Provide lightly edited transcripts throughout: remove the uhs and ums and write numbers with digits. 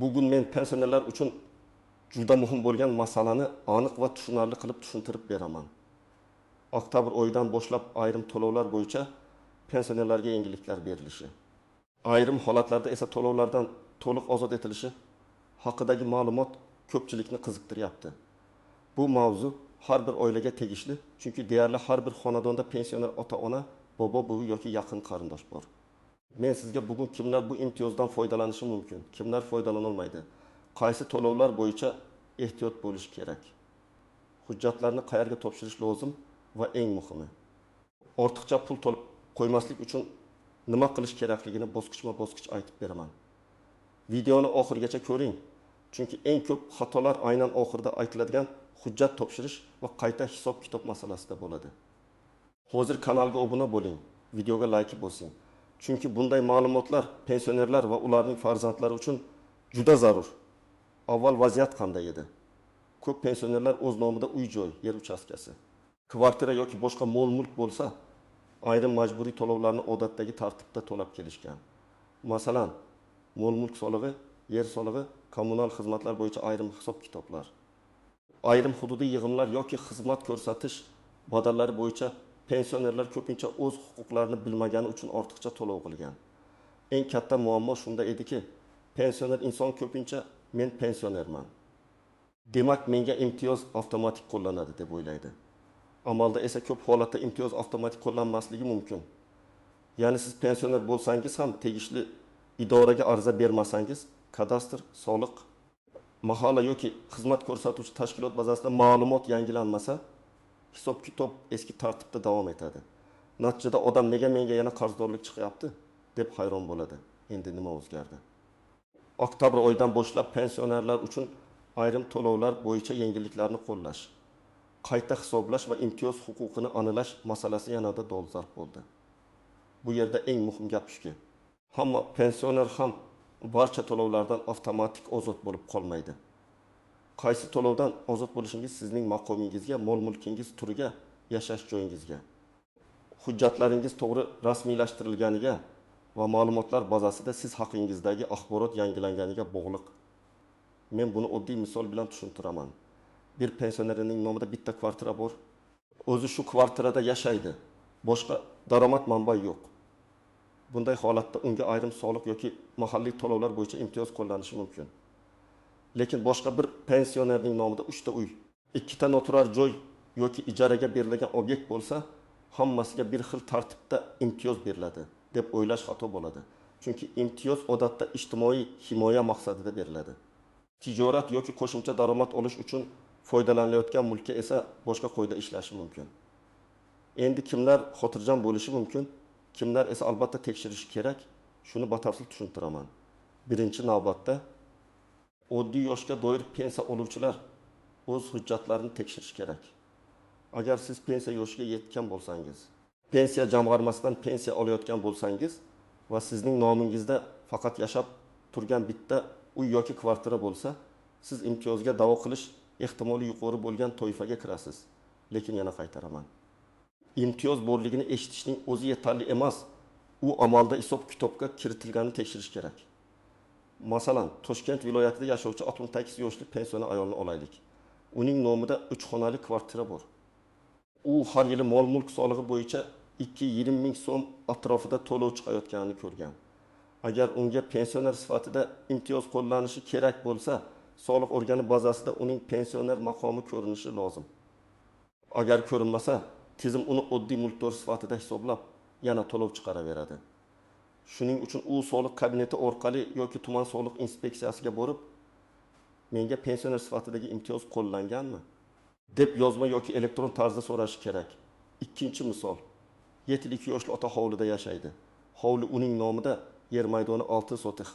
Bugun men pensionerlar uchun juda muhim bo'lgan masalani aniq va tushunarli qilib tushuntirib beraman. Oktabr oyidan boshlab ayrim to'lovlar bo'yicha pensionerlarga yengilliklar berilishi, ayrim holatlarda esa to'lovlardan to'liq ozod etilishi haqidagi ma'lumot ko'pchilikni qiziqtiryapti. Bu mavzu har bir oilaga tegishli, chunki deyarli har bir xonadonda pensioner ota-ona, bobo, buvi yoki yaqin qarindosh bor. Men sizga bugun kimlar bu imtiyozdan foydalanishi mumkin, kimlar foydalana olmaydi, qaysi to'lovlar bo'yicha ehtiyot bo'lish kerak, hujjatlarni qayerga topshirish lozim va eng muhimi, ortiqcha pul to'lab qo'ymaslik uchun nima qilish kerakligini bosqichma-bosqich aytib beraman. Videoni oxirigacha ko'ring, chunki eng ko'p xatolar aynan oxirida aytiladigan hujjat topshirish va qayta hisob-kitob masalasida bo'ladi. Hozir kanalga obuna bo'ling, videoga like bosing. Chunki bunday ma'lumotlar pensionerlar va ularning farzandlari uchun juda zarur. Avval vaziyat qanday edi? Ko'p pensionerlar o'z nomida uy-joy, yer uchastkasi, kvartira yoki boshqa mol-mulk bo'lsa, ayrim majburiy to'lovlarni odatdagi tartibda to'lab kelishgan. Masalan, mol-mulk solig'i, yer solig'i, kommunal xizmatlar bo'yicha ayrim hisob-kitoblar, ayrim hududiy yig'imlar yoki xizmat ko'rsatish badallari bo'yicha pensionerlar ko'pincha o'z huquqlarini bilmagani uchun ortiqcha to'lov qilgan. Eng katta muammo shunda ediki, pensioner inson ko'pincha men pensionerman, demak menga imtiyoz avtomatik qo'llanadi deb o'ylaydi. Amalda esa ko'p holatda imtiyoz avtomatik qo'llanmasligi mumkin. Ya'ni siz pensioner bo'lsangiz ham tegishli idoraga ariza bermasangiz, kadastr, soliq, mahalla yoki xizmat ko'rsatuvchi tashkilot bazasida ma'lumot yangilanmasa, hisob-kitob eski tartibda davom etadi. Natijada odam nega menga yana qarzdorlik chiqyapti deb hayron bo'ladi. Endi nima o'zgardi? Oktabr oyidan boshlab pensionerlar uchun ayrim to'lovlar bo'yicha yengilliklarni qo'llash, qayta hisoblash va imtiyoz huquqini aniqlash masalasi yanada dolzarb bo'ldi. Bu yerda eng muhim gap shuki, hamma pensioner ham barcha to'lovlardan avtomatik ozod bo'lib qolmaydi. Qaysi to'lovdan ozod bo'lishingiz sizning maqomingizga, mol-mulkingiz turiga, yashash joyingizga, hujjatlaringiz to'g'ri rasmiylashtirilganiga va ma'lumotlar bazasida siz haqingizdagi axborot yangilanganiga bog'liq. Men buni oddiy misol bilan tushuntiraman. Bir pensionerning nomida bitta kvartira bor. O'zi shu kvartirada yashaydi. Boshqa daromad manbai yo'q. Bunday holatda unga ayrim soliq yoki mahalliy to'lovlar bo'yicha imtiyoz qo'llanishi mumkin. Lekin boshqa bir pensionerning nomida 3 ta uy, 2 ta noturar joy yoki ijaraga berilgan obyekt bo'lsa, hammasiga bir xil tartibda imtiyoz beriladi deb o'ylash xato bo'ladi. Chunki imtiyoz odatda ijtimoiy himoya maqsadida beriladi. Tijorat yoki qo'shimcha daromad olish uchun foydalanilayotgan mulkka esa boshqa qoida ishlashi mumkin. Endi kimlar xotirjam bo'lishi mumkin, kimlar esa albatta tekshirish kerak, shuni batafsil tushuntiraman. Birinchi navbatda oddiy yoshga doir pensiya oluvchilar o'z hujjatlarini tekshirish kerak. Agar siz pensiya yoshiga yetgan bo'lsangiz, pensiya jamg'armasidan pensiya olayotgan bo'lsangiz va sizning nomingizda faqat yashab turgan bitta uy yoki kvartira bo'lsa, siz imtiyozga da'vo qilish ehtimoli yuqori bo'lgan toifaga kirasiz. Lekin yana qaytaraman. Imtiyoz borligini eshitishning o'zi yetarli emas. U amalda hisob-kitobga kiritilganini tekshirish kerak. Masalan, Toshkent viloyatida yashovchi 68 yoshli pensioner ayolni olaylik. Uning nomida 3 xonali kvartira bor. U har yili mol-mulk solig'i bo'yicha 220 ming so'm atrofida to'lov chiqayotganini ko'rgan. Agar unga pensioner sifatida imtiyoz qo'llanishi kerak bo'lsa, soliq organi bazasida uning pensioner maqomi ko'rinishi lozim. Agar ko'rinmasa, tizim uni oddiy mulkdor sifatida hisoblab, yana to'lov chiqaraveradi. Shuning uchun u soliq kabineti orqali yoki tuman soliq inspeksiyasiga borib, menga pensioner sifatidagi imtiyoz qo'llanganmi deb yozma yoki elektron tarzda so'rashi kerak. Ikkinchi misol. 72 yoshli ota hovlida yashaydi. Hovli uning nomida, yer maydoni 6 sotix.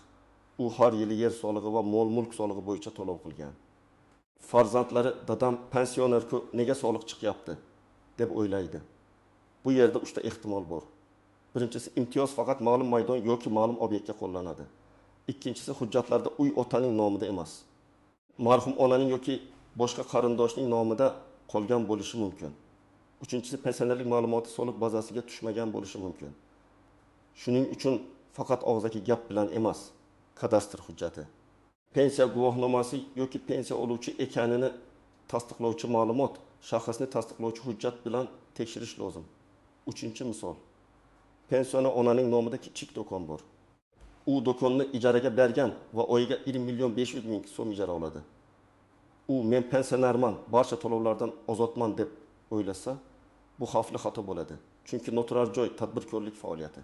U har yili yer solig'i va mol-mulk solig'i bo'yicha to'lov qilgan. Farzandlari dadam pensioner-ku, nega soliq chiqyapti deb o'ylaydi. Bu yerda 3 ta ehtimol bor. Birinchisi, imtiyoz faqat ma'lum maydon yoki ma'lum obyektga qo'llanadi. Ikkinchisi, hujjatlarda uy otaning nomida emas, marhum onaning yoki boshqa qarindoshning nomida qolgan bo'lishi mumkin. Uchinchisi, pensionerlik ma'lumoti soliq bazasiga tushmagan bo'lishi mumkin. Shuning uchun faqat og'zaki gap bilan emas, kadastr hujjati, pensiya guvohnomasi yoki pensiya oluvchi ekanini tasdiqlovchi ma'lumot, shaxsni tasdiqlovchi hujjat bilan tekshirish lozim. Uchinchi misol. Pensiyona onaning nomida kichik do'kon bor. U do'konni ijaraga bergan va oyiga 1.500.000 so'm ijara oladi. U men pensionerman, barcha to'lovlardan ozodman deb o'ylasa, bu xavfli xato bo'ladi. Chunki noturar joy tadbirkorlik faoliyati,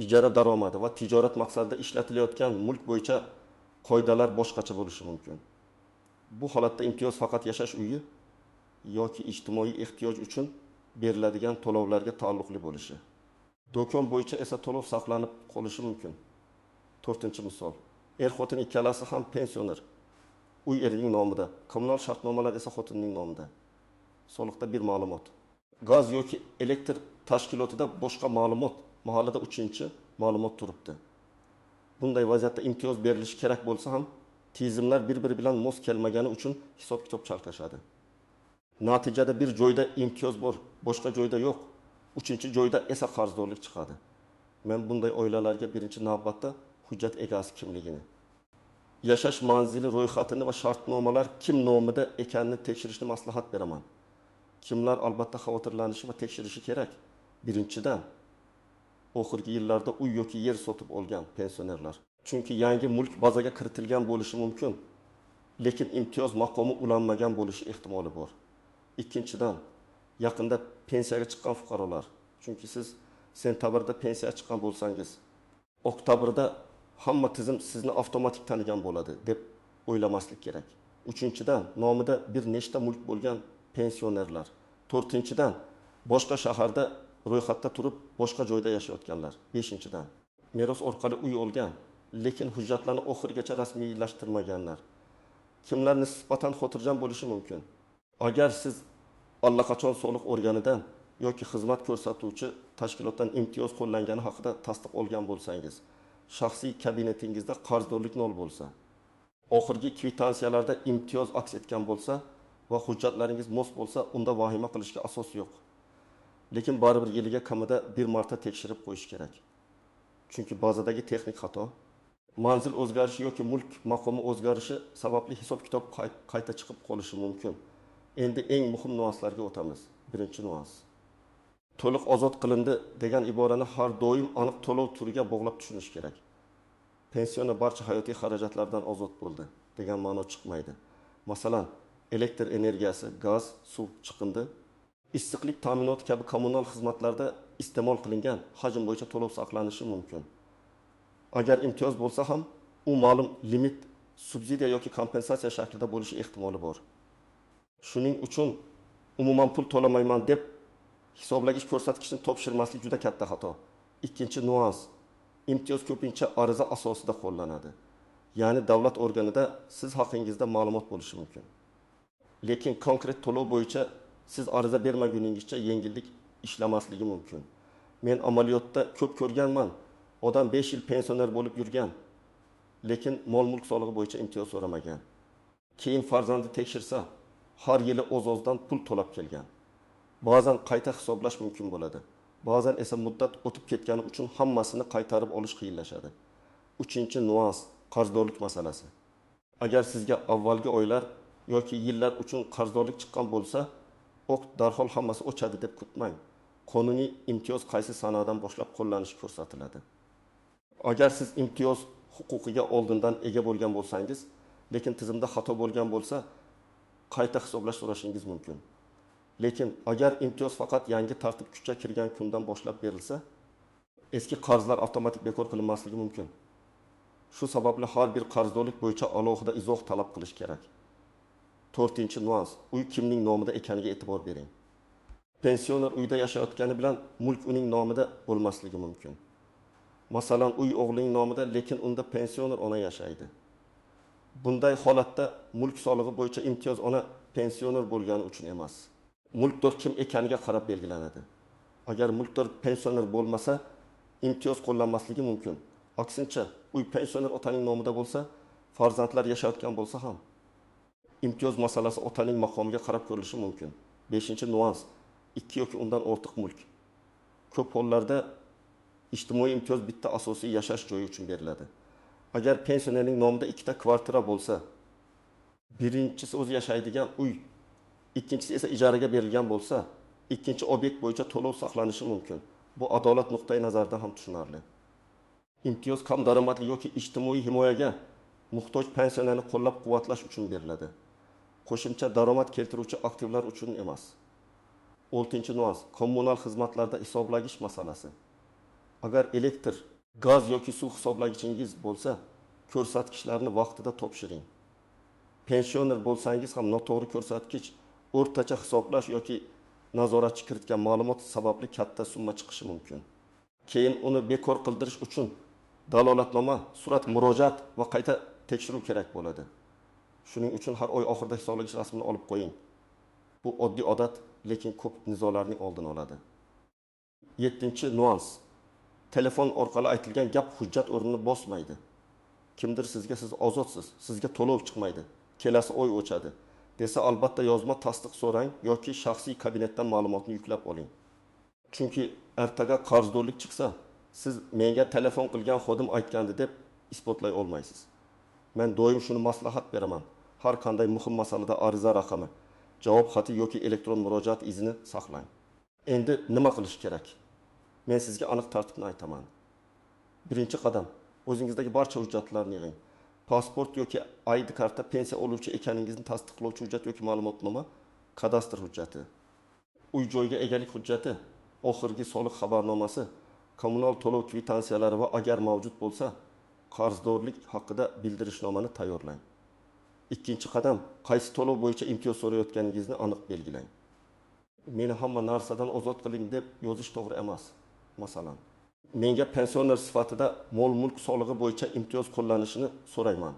ijara daromadi va tijorat maqsadida ishlatilayotgan mulk bo'yicha qoidalar boshqacha bo'lishi mumkin. Bu holatda imtiyoz faqat yashash uyi yoki ijtimoiy ehtiyoj uchun beriladigan to'lovlarga taalluqli bo'lishi. Do'kon bo'yicha esa to'lov saqlanib qolishi mumkin. 4-misol. Er-xotin ikkalasi ham pensioner. Uy erining nomida, kommunal shartnomalar esa xotinning nomida. Soliqda bir ma'lumot. Gaz yoki elektr tashkilotida boshqa ma'lumot, mahallada 3-ma'lumot turibdi. Bunday vaziyatda imtiyoz berilishi kerak bo'lsa ham, tizimlar bir-biri bilan mos kelmagani uchun hisob-kitob chalkashadi. Natijada bir joyda imtiyoz bor, boshqa joyda yo'q. 3-joyda esa qarzdorlik chiqadi. Men bunday oilalarga birinchi navbatda hujjat egasi kimligini, yashash manzili ro'yxatini va shartnomalar kim nomida ekanini tekshirishni maslahat beraman. Kimlar albatta xavotirlanishi va tekshirishi kerak? Birinchidan, oxirgi yillarda uy yoki yer sotib olgan pensionerlar. Chunki yangi mulk bazaga kiritilgan bo'lishi mumkin, lekin imtiyoz maqomi ulanmagan bo'lishi ehtimoli bor. Ikkinchidan, yaqinda pensiyaga chiqqan fuqarolar. Chunki siz sentabrda pensiyaga chiqqan bo'lsangiz, oktyabrda hamma tizim sizni avtomatik tanigan bo'ladi deb o'ylamaslik kerak. Uchinchidan, nomida bir nechta mulk bo'lgan pensionerlar. To'rtinchidan, boshqa shaharda ro'yxatda turib, boshqa joyda yashayotganlar. Beshinchidan, meros orqali uy olgan, lekin hujjatlarni oxirigacha rasmiylashtirmaganlar. Kimlar nisbatan xotirjam bo'lishi mumkin? Agar siz allaqachon soliq organidan yoki xizmat ko'rsatuvchi tashkilotdan imtiyoz qo'llangani haqida tasdiq olgan bo'lsangiz, shaxsiy kabinetingizda qarzdorlik nol bo'lsa, oxirgi kvitansiyalarda imtiyoz aks etgan bo'lsa va hujjatlaringiz mos bo'lsa, unda vahima qilishga asos yo'q. Lekin baribir yiliga kamida bir marta tekshirib qo'yish kerak. Chunki bazadagi texnik xato, manzil o'zgarishi yoki mulk maqomi o'zgarishi sababli hisob-kitob qayta chiqib qolishi mumkin. Endi eng muhim nuanslarga o'tamiz. Birinchi nuans. To'liq ozod qilindi degan iborani har doim aniq to'lov turiga bog'lab tushunish kerak. Pensiona barcha hayotiy xarajatlardan ozod bo'ldi degan ma'no chiqmaydi. Masalan, elektr energiyasi, gaz, suv chiqindi, issiqlik ta'minoti kabi kommunal xizmatlarda iste'mol qilingan hajm bo'yicha to'lov saqlanishi mumkin. Agar imtiyoz bo'lsa ham, u ma'lum limit, subsidiya yoki kompensatsiya shaklida bo'lishi ehtimoli bor. Shuning uchun umuman pul to'lamayman deb hisoblagich ko'rsatkichni topshirmaslik juda katta xato. Ikkinchi nuans. Imtiyoz ko'pincha ariza asosida qo'llanadi. Ya'ni davlat organida siz haqingizda ma'lumot bo'lishi mumkin. Lekin konkret to'lov bo'yicha siz ariza bermaguningizcha yengillik ishlamasligi mumkin. Men amaliyotda ko'p ko'rganman. Odam 5 yil pensioner bo'lib yurgan, lekin mol-mulk solig'i bo'yicha imtiyoz so'ramagan. Keyin farzandi tekshirsa, har yili o'z-o'zidan pul to'lab kelgan. Ba'zan qayta hisoblash mumkin bo'ladi. Ba'zan esa muddat o'tib ketgani uchun hammasini qaytarib olish qiyinlashadi. 3-nuans, qarzdorlik masalasi. Agar sizga avvalgi oylar yoki yillar uchun qarzdorlik chiqqan bo'lsa, darhol hammasi o'chadi deb kutmang. Qonuniy imtiyoz qaysi sanadan boshlab qo'llanishi ko'rsatiladi. Agar siz imtiyoz huquqiga oldindan ega bo'lgan bo'lsangiz, lekin tizimda xato bo'lgan bo'lsa, qayta hisoblash so'rashingiz mumkin. Lekin agar imtiyoz faqat yangi tartib kuchga kirgan kundan boshlab berilsa, eski qarzlar avtomatik bekor qilinmasligi mumkin. Shu sababli har bir qarzdorlik bo'yicha alohida izoh talab qilish kerak. 4-nuans, uy kimning nomida ekaniga e'tibor bering. Pensioner uyda yashayotgani bilan mulk uning nomida bo'lmasligi mumkin. Masalan, uy o'g'lining nomida, lekin unda pensioner ona yashaydi. Bunday holatda mulk solig'i bo'yicha imtiyoz ona pensioner bo'lgani uchun emas, mulkdor kim ekaniga qarab belgilanadi. Agar mulkdor pensioner bo'lmasa, imtiyoz qo'llanmasligi mumkin. Aksincha, uy pensioner otaning nomida bo'lsa, farzandlar yashayotgan bo'lsa ham imtiyoz masalasi otaning maqomiga qarab ko'rilishi mumkin. 5-nuans, 2 yoki undan ortiq mulk. Ko'p hollarda ijtimoiy imtiyoz bitta asosiy yashash joyi uchun beriladi. Agar pensionerning nomida ikkita kvartira bo'lsa, birinchisi o'zi yashaydigan uy, ikkinchisi esa ijaraga berilgan bo'lsa, ikkinchi obyekt bo'yicha to'lov saqlanishi mumkin. Bu adolat nuqtai nazaridan ham tushunarli. Imtiyoz kam daromadli yoki ijtimoiy himoyaga muhtoj pensionerni qo'llab-quvvatlash uchun beriladi. Qo'shimcha daromad keltiruvchi aktivlar uchun emas. 6-nuans kommunal xizmatlarda hisoblagich masalasi. Agar elektr, gaz yoki suv hisoblagichingiz bo'lsa, ko'rsatkichlarni vaqtida topshiring. Pensioner bo'lsangiz ham noto'g'ri ko'rsatkich, o'rtacha hisoblash yoki nazoratchi kiritgan ma'lumot sababli katta summa chiqishi mumkin. Keyin uni bekor qildirish uchun dalolatnoma, surat murojaat va qayta tekshiruv kerak bo'ladi. Shuning uchun har oy oxirida hisoblagich rasmini olib qo'ying. Bu oddiy odat, lekin ko'p nizolarning oldini oladi. 7-nuans. Telefon orqali aytilgan gap hujjat o'rnini bosmaydi. Kimdir sizga siz ozodsiz, sizga to'lov chiqmaydi, kelasi oy o'chadi desa, albatta yozma tasdiq so'rang yoki shaxsiy kabinetdan ma'lumotni yuklab oling. Chunki ertaga qarzdorlik chiqsa, siz menga telefon qilgan xodim aytgandi deb isbotlay olmaysiz. Men doim shuni maslahat beraman. Har qanday muhim masalada ariza raqami, javob xati yoki elektron murojaat izini saqlang. Endi nima qilish kerak? Men sizga aniq tartibni aytaman. Birinchi qadam, o'zingizdagi barcha hujjatlarni yig'ing. Pasport yoki ID karta, pensiya oluvchi ekaningizni tasdiqlovchi hujjat yoki ma'lumotnoma, kadastr hujjati, uy-joyga egalik hujjati, oxirgi soliq xabarnomasi, kommunal to'lov kvitansiyalari va agar mavjud bo'lsa, qarzdorlik haqida bildirishnomani tayyorlang. Ikkinchi qadam, qaysi to'lov bo'yicha imtiyoz so'rayotganingizni aniq belgilang. Meni hamma narsadan ozod qiling deb yozish to'g'ri emas. Masalan, menga pensioner sifatida mol-mulk solig'i bo'yicha imtiyoz qo'llanishini so'rayman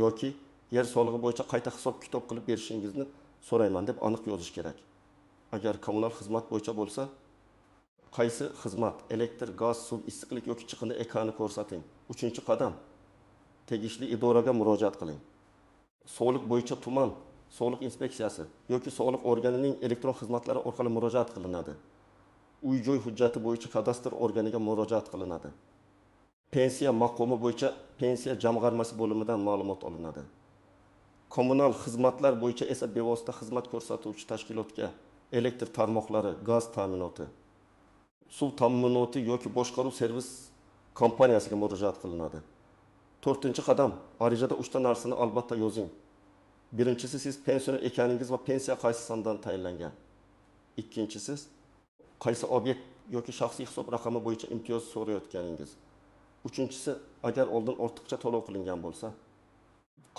yoki yer solig'i bo'yicha qayta hisob-kitob qilib berishingizni so'rayman deb aniq yozish kerak. Agar kommunal xizmat bo'yicha bo'lsa, qaysi xizmat, elektr, gaz, suv, issiqlik yoki chiqindi ekanini ko'rsating. 3-qadam, tegishli idoraga murojaat qiling. Soliq bo'yicha tuman soliq inspeksiyasi yoki soliq organining elektron xizmatlari orqali murojaat qilinadi. Uy-joy hujjati bo'yicha kadastr organiga murojaat qilinadi. Pensiya maqomi bo'yicha pensiya jamg'armasi bo'limidan ma'lumot olinadi. Kommunal xizmatlar bo'yicha esa bevosita xizmat ko'rsatuvchi tashkilotga elektr tarmoqlari, gaz ta'minoti, suv ta'minoti yoki boshqaruv servis kompaniyasiga murojaat qilinadi. 4-qadam, arizada 3 ta narsani albatta yozing. Birinchisi, siz pensioner ekaningiz va pensiya qaysi sondan tayinlangan. Ikkinchisi, qaysi obyekt yoki shaxsiy hisob raqami bo'yicha imtiyoz so'rayotganingiz. Uchinchisi, agar oldin ortiqcha to'lov qilingan bo'lsa,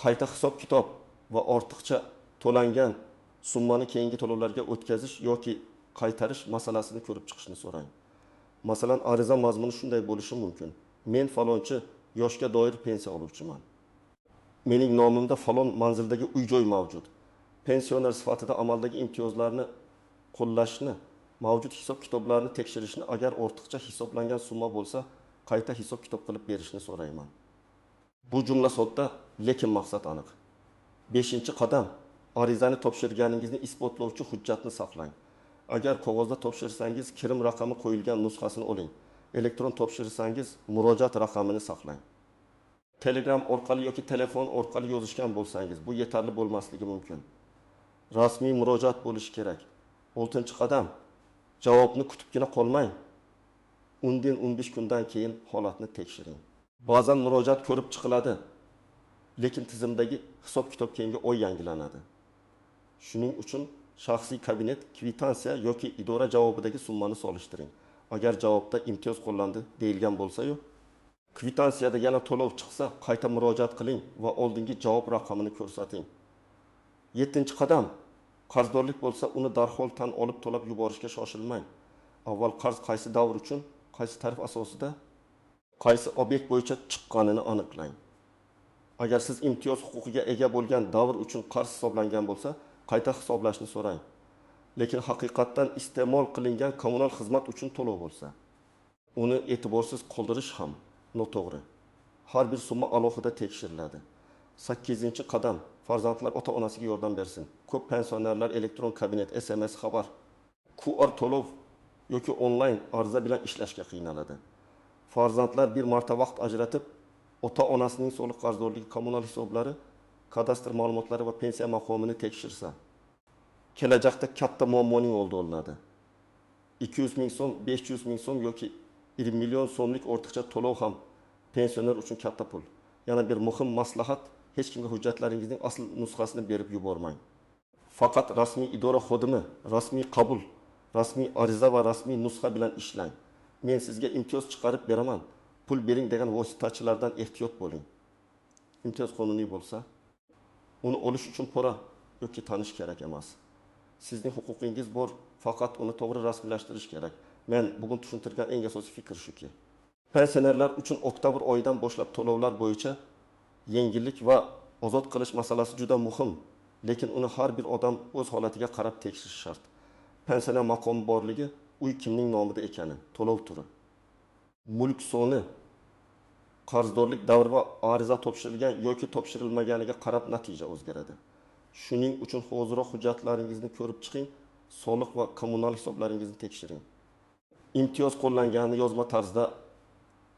qayta hisob-kitob va ortiqcha to'langan summani keyingi to'lovlarga o'tkazish yoki qaytarish masalasini ko'rib chiqishni so'rang. Masalan, ariza mazmuni shunday bo'lishi mumkin. Men falonchi yoshga doir pensiya oluvchiman. Mening nomimda falon manzildagi uy-joy mavjud. Pensioner sifatida amaldagi imtiyozlarni qo'llashni, mavjud hisob-kitoblarni tekshirishni, agar ortiqcha hisoblangan summa bo'lsa, qayta hisob-kitob qilib berishni so'rayman. Bu jumla sodda, lekin maqsad aniq. 5-qadam, arizani topshirganingizni isbotlovchi hujjatni saqlang. Agar qog'ozda topshirsangiz, kirim raqami qo'yilgan nusxasini oling. Elektron topshirsangiz, murojaat raqamini saqlang. Telegram orqali yoki telefon orqali yozishgan bo'lsangiz, bu yetarli bo'lmasligi mumkin. Rasmiy murojaat bo'lishi kerak. 6-qadam, javobni kutibgina qolmang. 10-15 kundan keyin holatni tekshiring. Ba'zan murojaat ko'rib chiqiladi, lekin tizimdagi hisob-kitob keyingi oy yangilanadi. Shuning uchun shaxsiy kabinet, kvitansiya yoki idora javobidagi summani solishtiring. Agar javobda imtiyoz qo'llandi deyilgan bo'lsa-yu, kvitansiyada yana to'lov chiqsa, qayta murojaat qiling va oldingi javob raqamini ko'rsating. 7-qadam, qarzdorlik bo'lsa, uni darhol tan olib to'lab yuborishga shoshilmang. Avval qarz qaysi davr uchun, qaysi tarif asosida, qaysi obyekt bo'yicha chiqqanini aniqlang. Agar siz imtiyoz huquqiga ega bo'lgan davr uchun qarz hisoblangan bo'lsa, qayta hisoblashni so'rang. Lekin haqiqatdan iste'mol qilingan kommunal xizmat uchun to'lov bo'lsa, uni e'tiborsiz qoldirish ham noto'g'ri. Har bir summa alohida tekshiriladi. 8-qadam, farzandlar ota-onasiga yordam bersin. Ko'p pensionerlar elektron kabinet, SMS xabar, QR to'lov yoki onlayn ariza bilan ishlashga qiynaladi. Farzandlar bir marta vaqt ajratib ota-onasining soliq qarzdorligi, kommunal hisoblari, kadastr ma'lumotlari va pensiya maqomini tekshirsa, kelajakda katta muammoning oldi olinadi. 200 ming so'm, 500 ming so'm yoki 1 million so'mlik ortiqcha to'lov ham pensioner uchun katta pul. Yana bir muhim maslahat, hech kimga hujjatlaringizning asl nusxasini berib yubormang. Faqat rasmiy idora xodimi, rasmiy qabul, rasmiy ariza va rasmiy nusxa bilan ishlang. Men sizga imtiyoz chiqarib beraman, pul bering degan vositachilardan ehtiyot bo'ling. Imtiyoz qonuniy bo'lsa, uni olish uchun pora yoki tanish kerak emas. Sizning huquqingiz bor, faqat uni to'g'ri rasmiylashtirish kerak. Men bugun tushuntirgan eng asosiy fikr shuki. Pensionerlar uchun oktabr oyidan boshlab to'lovlar bo'yicha yengillik va ozod qilish masalasi juda muhim, lekin uni har bir odam o'z holatiga qarab tekshirish shart. Pensioner maqomi borligi, uy kimning nomida ekani, to'lov turi, mulk soni, qarzdorlik davri va ariza topshirilgan yoki topshirilmaganiga qarab natija o'zgaradi. Shuning uchun hoziroq hujjatlaringizni ko'rib chiqing, soliq va kommunal hisoblaringizni tekshiring. Imtiyoz qo'llanganini yozma tarzda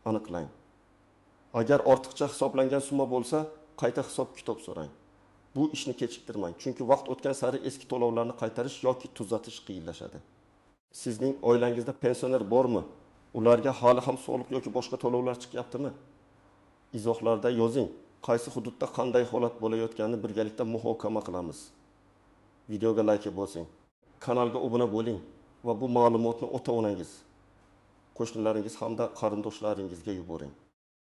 aniqlang. Agar ortiqcha hisoblangan summa bo'lsa, qayta hisob-kitob so'rang. Bu ishni kechiktirmang, chunki vaqt o'tgan sari eski to'lovlarni qaytarish yoki tuzatish qiyinlashadi. Sizning oilangizda pensioner bormi? Ularga hali ham soliq yoki boshqa to'lovlar chiqyaptimi? Izohlarda yozing. Qaysi hududda qanday holat bo'layotganini birgalikda muhokama qilamiz. Videoga like bosing. Kanalga obuna bo'ling va bu ma'lumotni ota-onangiz, qo'shnilaringiz hamda qarindoshlaringizga yuboring.